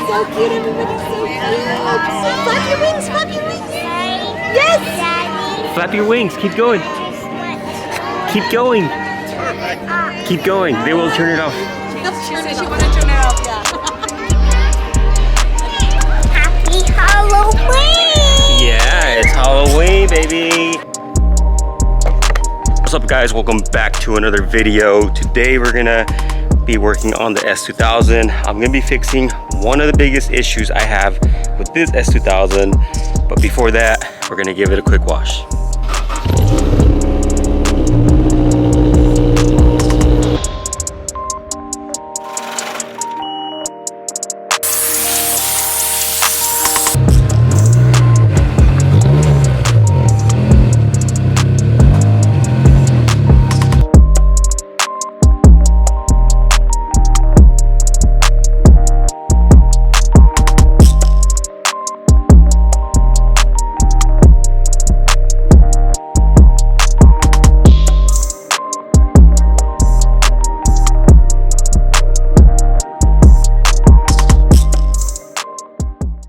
so cute, everybody's so cute. Flap your wings, flap your wings. Yes! Flap your wings, keep going. Keep going. Keep going, they will turn it off. She said she wanted to turn it off, yeah. Happy Halloween! Yeah, it's Halloween, baby. What's up, guys? Welcome back to another video. Today we're gonna be working on the S2000. I'm gonna be fixing one of the biggest issues I have with this S2000. But before that, we're gonna give it a quick wash.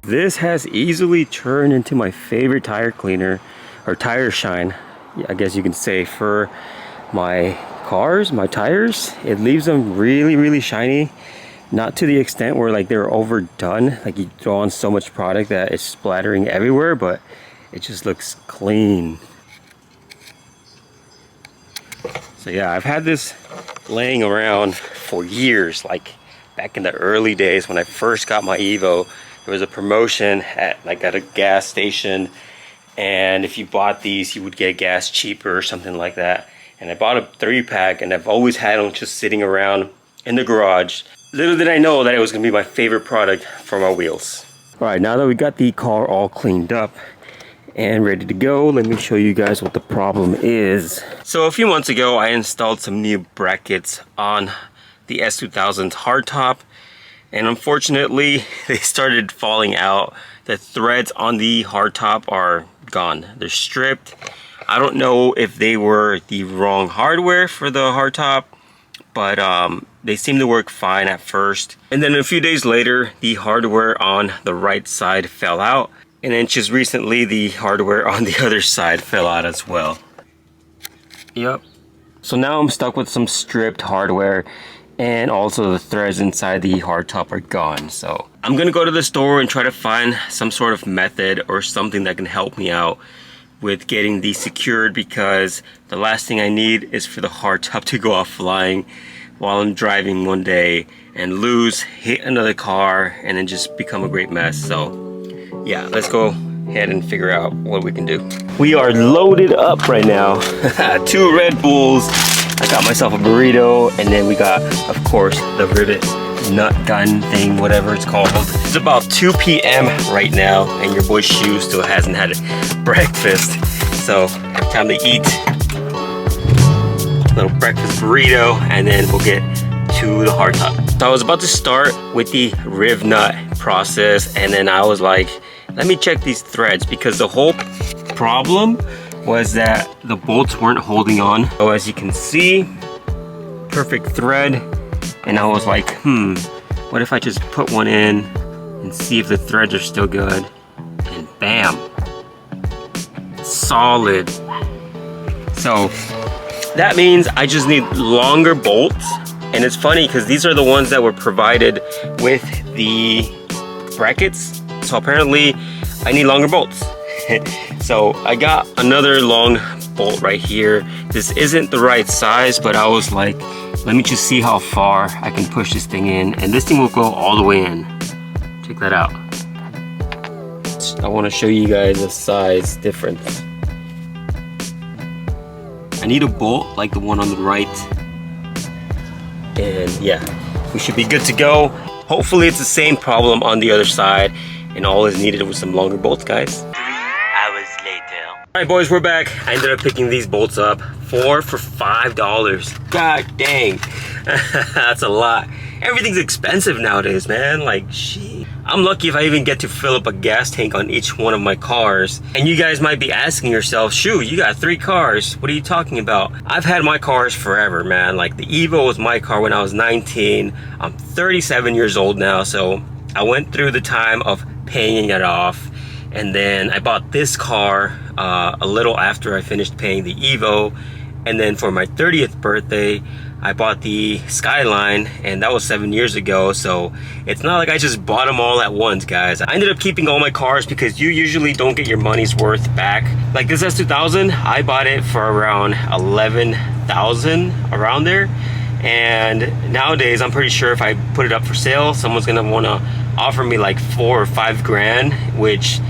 This has easily turned into my favorite tire cleaner, or tire shine, I guess you can say, for my cars, my tires. It leaves them really shiny. Not to the extent where like they're overdone, like you throw on so much product that it's splattering everywhere, but it just looks clean. So yeah, I've had this laying around for years, like back in the early days when I first got my Evo. There was a promotion at a gas station, and if you bought these you would get gas cheaper or something like that. And I bought a 3-pack, and I've always had them just sitting around in the garage. Little did I know that it was gonna be my favorite product for my wheels. All right, now that we got the car all cleaned up and ready to go, let me show you guys what the problem is. So a few months ago I installed some new brackets on the S2000's hardtop, and unfortunately they started falling out. The threads on the hardtop are gone, they're stripped. I don't know if they were the wrong hardware for the hardtop, but they seemed to work fine at first. And then a few days later, the hardware on the right side fell out, and then just recently the hardware on the other side fell out as well. Yep. So now I'm stuck with some stripped hardware, and also the threads inside the hardtop are gone. So I'm gonna go to the store and try to find some sort of method or something that can help me out with getting these secured, because the last thing I need is for the hardtop to go off flying while I'm driving one day and hit another car, and then just become a great mess. So yeah, let's go ahead and figure out what we can do. We are loaded up right now. 2 Red Bulls. I got myself a burrito, and then we got, of course, the rivet nut gun thing, whatever it's called. It's about 2 p.m. right now, and your boy Shu still hasn't had breakfast. So time to eat a little breakfast burrito, and then we'll get to the hardtop. So I was about to start with the riv nut process, and then I was like, let me check these threads, because the whole problem was that the bolts weren't holding on. So as you can see, perfect thread. And I was like, what if I just put one in and see if the threads are still good? And bam, solid. So that means I just need longer bolts. And it's funny because these are the ones that were provided with the brackets. So apparently I need longer bolts. So I got another long bolt right here. This isn't the right size, but I was like, let me just see how far I can push this thing in, and this thing will go all the way in. Check that out. I want to show you guys the size difference. I need a bolt like the one on the right, and yeah, we should be good to go. Hopefully it's the same problem on the other side, and all is needed was some longer bolts, guys. Alright boys, we're back. I ended up picking these bolts up, 4 for $5. God dang, that's a lot. Everything's expensive nowadays, man. Like, shit. I'm lucky if I even get to fill up a gas tank on each one of my cars. And you guys might be asking yourself, shoot, you got 3 cars. What are you talking about? I've had my cars forever, man. Like, the Evo was my car when I was 19. I'm 37 years old now, so I went through the time of paying it off, and then I bought this car a little after I finished paying the Evo. And then for my 30th birthday, I bought the Skyline, and that was 7 years ago. So it's not like I just bought them all at once, guys. I ended up keeping all my cars because you usually don't get your money's worth back. Like this S2000, I bought it for around 11,000, around there. And nowadays, I'm pretty sure if I put it up for sale, someone's gonna wanna offer me like 4 or 5 grand, which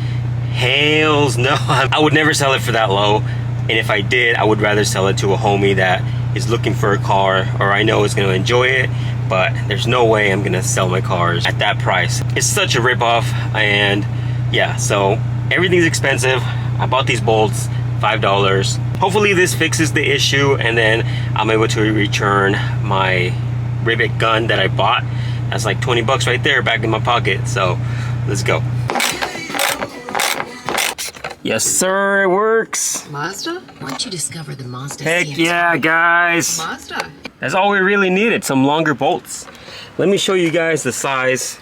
hells no, I would never sell it for that low. And if I did, I would rather sell it to a homie that is looking for a car, or I know is gonna enjoy it, but there's no way I'm gonna sell my cars at that price. It's such a ripoff, and yeah, so everything's expensive. I bought these bolts, $5. Hopefully this fixes the issue, and then I'm able to return my rivet gun that I bought. That's like 20 bucks right there back in my pocket. So let's go. Yes, sir, it works. Mazda? Once you discover the Mazda Heck CX-5, yeah, guys. Mazda. That's all we really needed, some longer bolts. Let me show you guys the size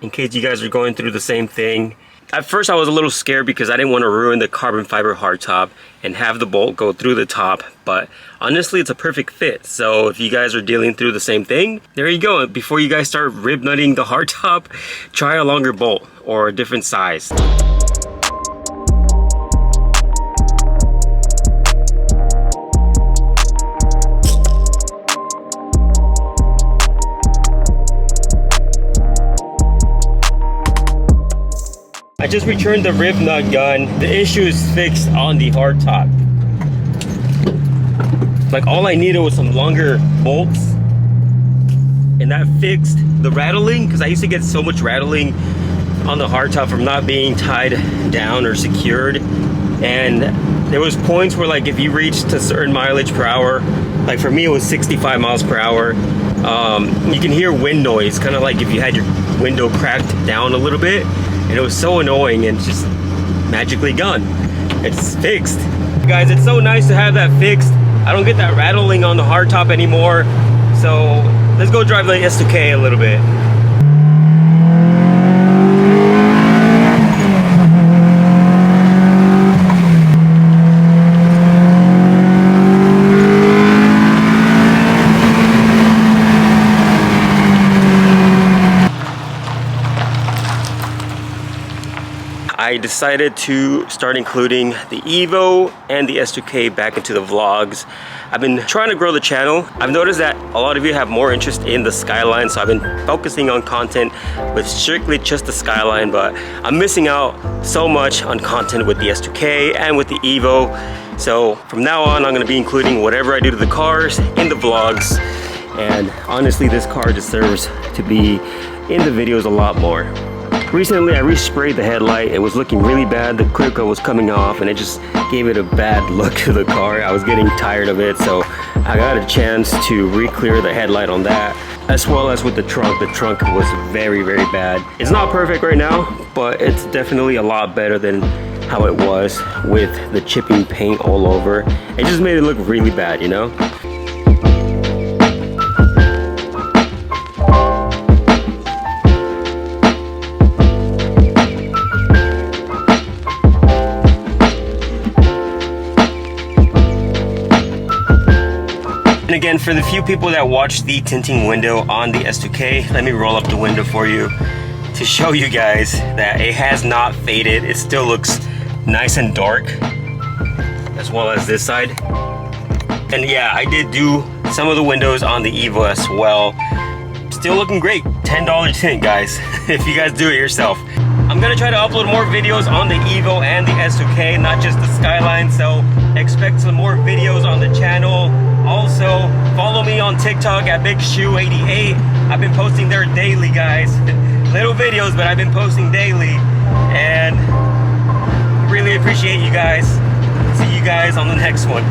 in case you guys are going through the same thing. At first I was a little scared because I didn't want to ruin the carbon fiber hardtop and have the bolt go through the top, but honestly it's a perfect fit. So if you guys are dealing through the same thing, there you go. Before you guys start rib nutting the hardtop, try a longer bolt or a different size. I just returned the rib nut gun. The issue is fixed on the hardtop. Like all I needed was some longer bolts, and that fixed the rattling, because I used to get so much rattling on the hardtop from not being tied down or secured. And there was points where like if you reached a certain mileage per hour, like for me it was 65 miles per hour, you can hear wind noise, kind of like if you had your window cracked down a little bit. And it was so annoying, and just magically gone. It's fixed. Guys, it's so nice to have that fixed. I don't get that rattling on the hardtop anymore. So let's go drive the S2K a little bit. I decided to start including the Evo and the S2K back into the vlogs. I've been trying to grow the channel. I've noticed that a lot of you have more interest in the Skyline, so I've been focusing on content with strictly just the Skyline, but I'm missing out so much on content with the S2K and with the Evo. So from now on, I'm gonna be including whatever I do to the cars in the vlogs. And honestly, this car deserves to be in the videos a lot more. Recently, I resprayed the headlight. It was looking really bad. The clear coat was coming off, and it just gave it a bad look to the car. I was getting tired of it, so I got a chance to re-clear the headlight on that, as well as with the trunk. The trunk was very, very bad. It's not perfect right now, but it's definitely a lot better than how it was with the chipping paint all over. It just made it look really bad, you know? And again, for the few people that watched the tinting window on the S2K, let me roll up the window for you to show you guys that it has not faded. It still looks nice and dark, as well as this side. And yeah, I did do some of the windows on the Evo as well. Still looking great. $10 tint, guys, if you guys do it yourself. I'm gonna try to upload more videos on the Evo and the S2K, not just the Skyline, so expect some more videos on the channel. Also, follow me on TikTok at BigShoe88. I've been posting there daily, guys. Little videos, but I've been posting daily. And really appreciate you guys. See you guys on the next one.